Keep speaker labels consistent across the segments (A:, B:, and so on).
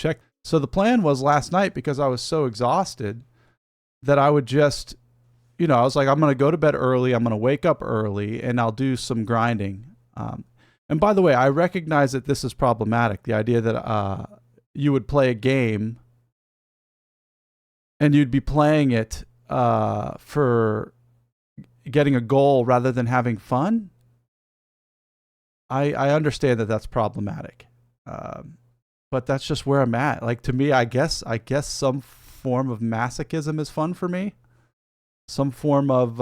A: check. So the plan was last night, because I was so exhausted, that I would just, I was like, I'm going to go to bed early. I'm going to wake up early and I'll do some grinding. And by the way, I recognize that this is problematic. The idea that you would play a game and you'd be playing it for getting a goal rather than having fun. I understand that that's problematic. But that's just where I'm at. Like, to me, I guess some form of masochism is fun for me. Some form of,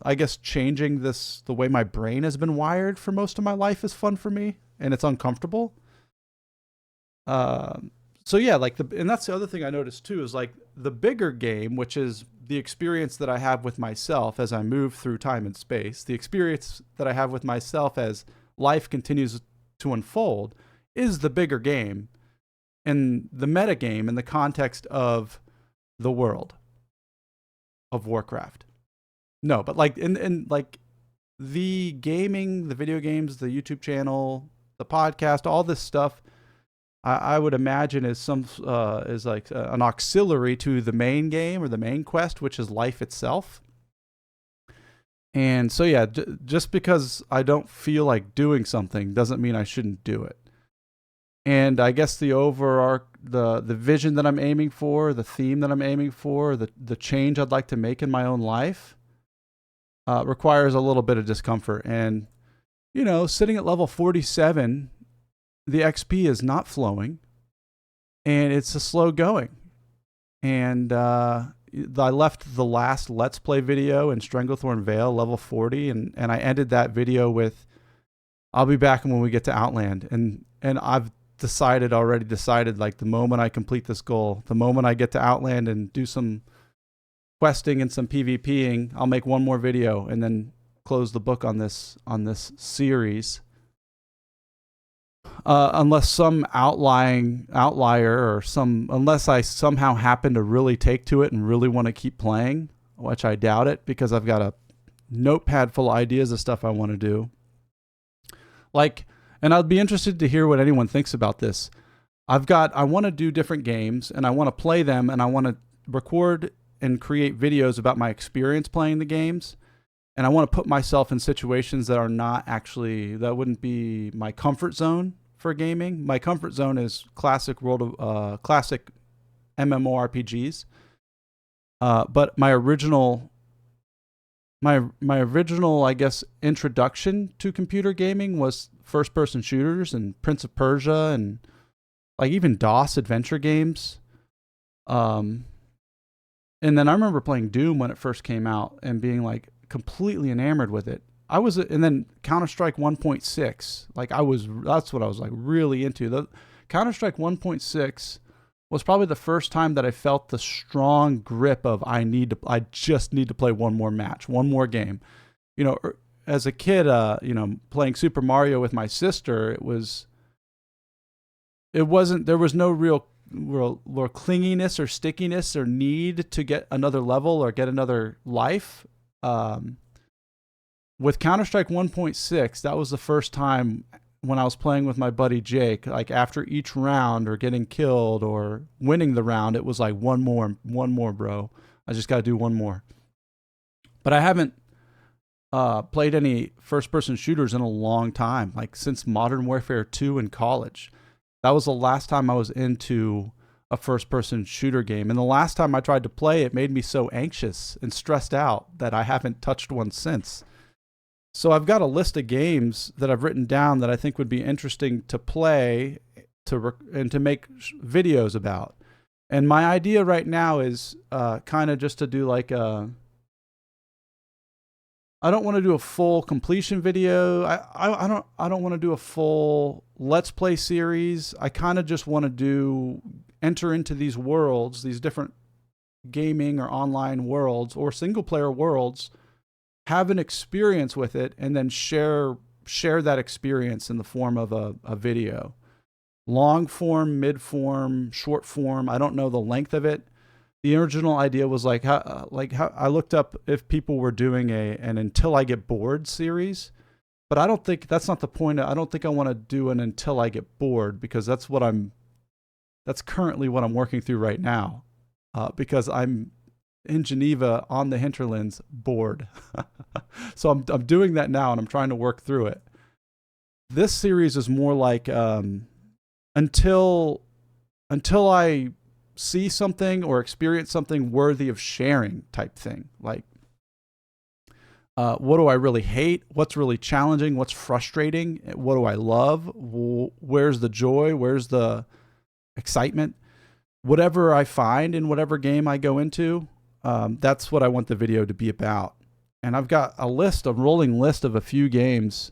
A: I guess, changing the way my brain has been wired for most of my life is fun for me, and it's uncomfortable. So yeah, and that's the other thing I noticed too, is like the bigger game, which is the experience that I have with myself as I move through time and space, the experience that I have with myself as life continues to unfold, is the bigger game. And the meta game in the context of the world of Warcraft. No, but like in like the gaming, the video games, the YouTube channel, the podcast, all this stuff, I would imagine is like an auxiliary to the main game or the main quest, which is life itself. And so yeah, just because I don't feel like doing something doesn't mean I shouldn't do it. And I guess the vision that I'm aiming for, the theme that I'm aiming for, the change I'd like to make in my own life requires a little bit of discomfort. And, sitting at level 47, the XP is not flowing, and it's a slow going. And I left the last Let's Play video in Stranglethorn Vale, level 40, and I ended that video with, I'll be back when we get to Outland. And I've already decided, like, the moment I complete this goal, the moment I get to Outland and do some questing and some PvPing, I'll make one more video and then close the book on this series. Unless some outlier or unless I somehow happen to really take to it and really want to keep playing, which I doubt it, because I've got a notepad full of ideas of stuff I want to do. And I'd be interested to hear what anyone thinks about this. I want to do different games, and I want to play them, and I want to record and create videos about my experience playing the games. And I want to put myself in situations that wouldn't be my comfort zone for gaming. My comfort zone is classic MMORPGs. But my original, I guess, introduction to computer gaming was first-person shooters and Prince of Persia and like even DOS adventure games. And then I remember playing Doom when it first came out and being like completely enamored with it. And then Counter-Strike 1.6. That's what I was like really into. The Counter-Strike 1.6 was probably the first time that I felt the strong grip of I just need to play one more match, one more game. As a kid, playing Super Mario with my sister, there was no real clinginess or stickiness or need to get another level or get another life. With Counter-Strike 1.6, that was the first time when I was playing with my buddy Jake, like after each round or getting killed or winning the round, it was like one more, bro. I just got to do one more. But I haven't played any first-person shooters in a long time, like since Modern Warfare 2 in college. That was the last time I was into a first-person shooter game. And the last time I tried to play, it made me so anxious and stressed out that I haven't touched one since. So I've got a list of games that I've written down that I think would be interesting to play and to make videos about. And my idea right now is kind of just to do like I don't want to do a full completion video. I don't want to do a full Let's Play series. I kind of just want to enter into these worlds, these different gaming or online worlds or single player worlds, have an experience with it, and then share that experience in the form of a video. Long form, mid form, short form. I don't know the length of it. The original idea was like how I looked up if people were doing an Until I Get Bored series, but I don't think that's not the point. I don't think I want to do an Until I Get Bored, because that's what I'm That's currently what I'm working through right now, because I'm in Geneva on the Hinterlands bored. So I'm doing that now, and I'm trying to work through it. This series is more like until I see something or experience something worthy of sharing type thing. Like, what do I really hate? What's really challenging? What's frustrating? What do I love? Where's the joy? Where's the excitement? Whatever I find in whatever game I go into, that's what I want the video to be about. And I've got a rolling list of a few games.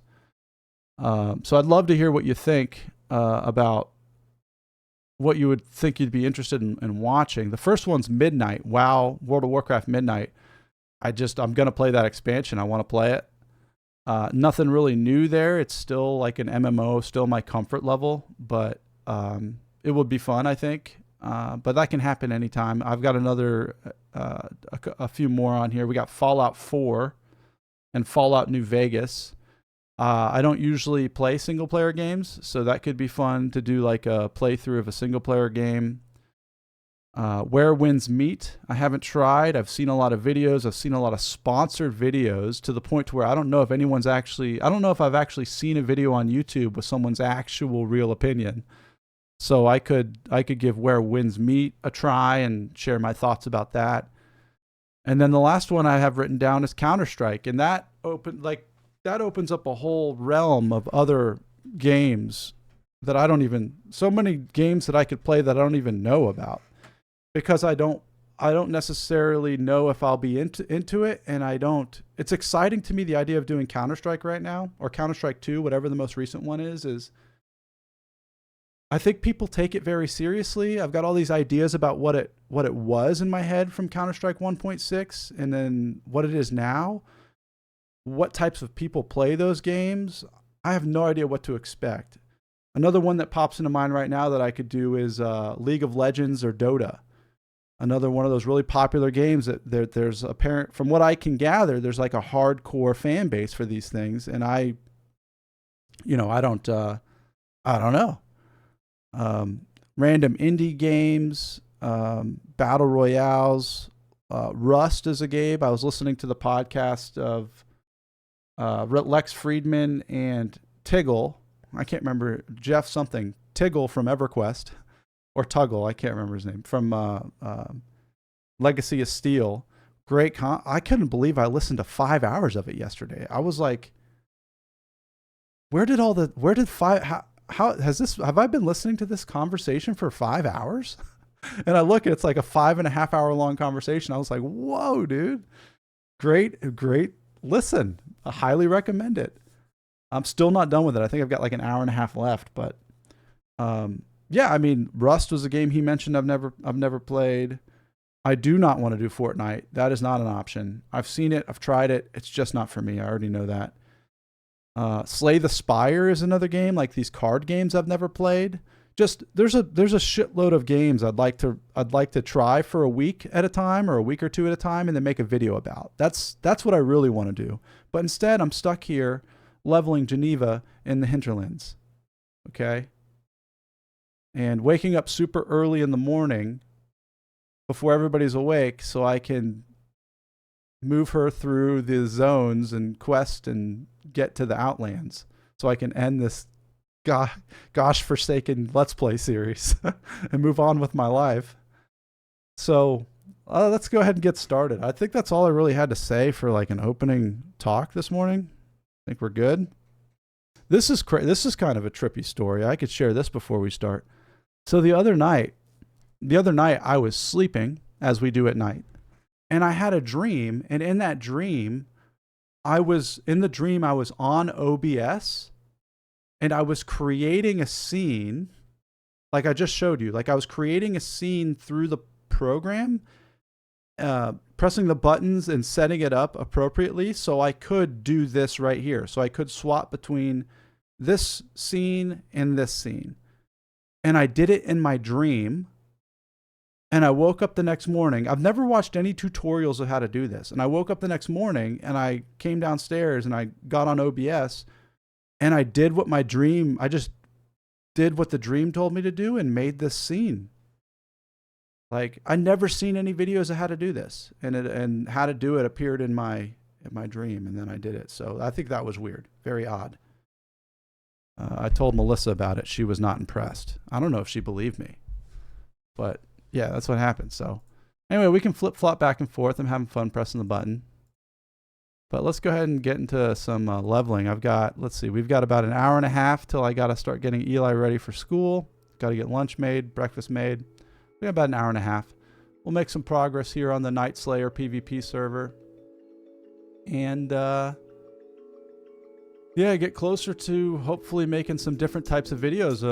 A: So I'd love to hear what you think about what you would think you'd be interested in watching. The first one's Midnight, WoW, World of Warcraft Midnight. I'm going to play that expansion. I want to play it. Nothing really new there. It's still like an MMO, still my comfort level, but it would be fun, I think. But that can happen anytime. I've got a few more on here. We got Fallout 4 and Fallout New Vegas. I don't usually play single player games, so that could be fun to do, like a playthrough of a single player game. Where Winds Meet, I haven't tried. I've seen a lot of videos. I've seen a lot of sponsored videos, to the point to where I don't know if I've actually seen a video on YouTube with someone's actual real opinion. So I could give Where Winds Meet a try and share my thoughts about that. And then the last one I have written down is Counter-Strike, and that opens up a whole realm of other games that so many games that I could play that I don't even know about, because I don't necessarily know if I'll be into it. And it's exciting to me, the idea of doing Counter-Strike right now, or Counter-Strike 2, whatever the most recent one is I think people take it very seriously. I've got all these ideas about what it was in my head from Counter-Strike 1.6 and then what it is now. What types of people play those games? I have no idea what to expect. Another one that pops into mind right now that I could do is League of Legends or Dota. Another one of those really popular games that there's apparent, from what I can gather, there's like a hardcore fan base for these things. And I don't know. Random indie games, battle royales. Rust is a game. I was listening to the podcast of Lex Friedman and Tiggle. I can't remember, Jeff something. Tiggle from EverQuest, or Tuggle, I can't remember his name, from Legacy of Steel. Great. I couldn't believe I listened to 5 hours of it yesterday. I was like, have I been listening to this conversation for 5 hours? And I look, it's like a 5.5 hour long conversation. I was like, whoa, dude. Great listen. I highly recommend it. I'm still not done with it. I think I've got like an hour and a half left, but yeah, I mean, Rust was a game he mentioned I've never played. I do not want to do Fortnite. That is not an option. I've seen it. I've tried it. It's just not for me. I already know that. Slay the Spire is another game, like these card games I've never played. Just there's a shitload of games I'd like to try for a week at a time, or a week or two at a time, and then make a video about. That's what I really want to do. But instead, I'm stuck here leveling Geneva in the Hinterlands. Okay? And waking up super early in the morning before everybody's awake so I can move her through the zones and quest and get to the Outlands so I can end this gosh forsaken Let's Play series and move on with my life. So let's go ahead and get started. I think that's all I really had to say for like an opening talk this morning. I think we're good. This is kind of a trippy story. I could share this before we start. So the other night I was sleeping, as we do at night, and I had a dream, and in that dream I was on OBS, and I was creating a scene like I just showed you. Like I was creating a scene through the program, pressing the buttons and setting it up appropriately so I could do this right here. So I could swap between this scene and this scene. And I did it in my dream. And I woke up the next morning. I've never watched any tutorials of how to do this. And I woke up the next morning and I came downstairs and I got on OBS and I did what my dream, I just did what the dream told me to do and made this scene. Like, I never seen any videos of how to do this, and how to do it appeared in my dream, and then I did it. So I think that was weird, very odd. I told Melissa about it. She was not impressed. I don't know if she believed me, but yeah, that's what happened. So anyway, we can flip-flop back and forth. I'm having fun pressing the button. But let's go ahead and get into some leveling. Let's see, we've got about an hour and a half till I got to start getting Eli ready for school. Got to get lunch made, breakfast made. We got about an hour and a half. We'll make some progress here on the Night Slayer PvP server. And yeah, get closer to hopefully making some different types of videos.